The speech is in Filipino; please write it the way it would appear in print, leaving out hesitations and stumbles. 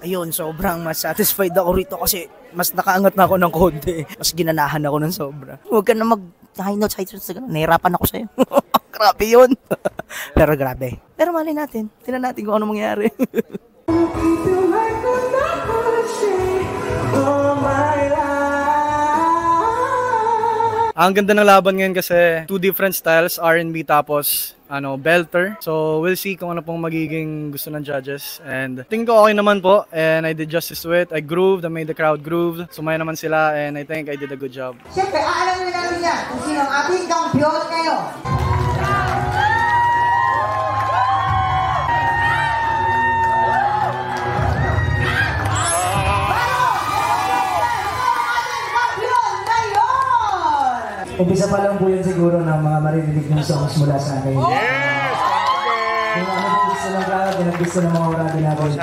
Ayun, sobrang mas satisfied ako rito kasi mas nakaangat na ako ng konti. Mas ginanahan ako ng sobra. Huwag ka na mag-high notes, nahirapan ako sa'yo. Grabe yun. Pero grabe. Pero mali natin. Tingnan natin kung ano mangyari. Ang ganda ng laban ngayon kasi two different styles, R&B tapos belter. So we'll see kung ano pong magiging gusto ng judges. And tingin ko okay naman po and I did justice to it. I grooved, I made the crowd groove. Sumaya naman sila and I think I did a good job. Siyempre, aalamin natin yan kung sino ang ating kampiyon ngayon. Umpisa pa lang po yun siguro ng mga maririnig ng songs mula sa akin. Yes! Kung ano gusto ng crowd, gusto ng mga orado natin.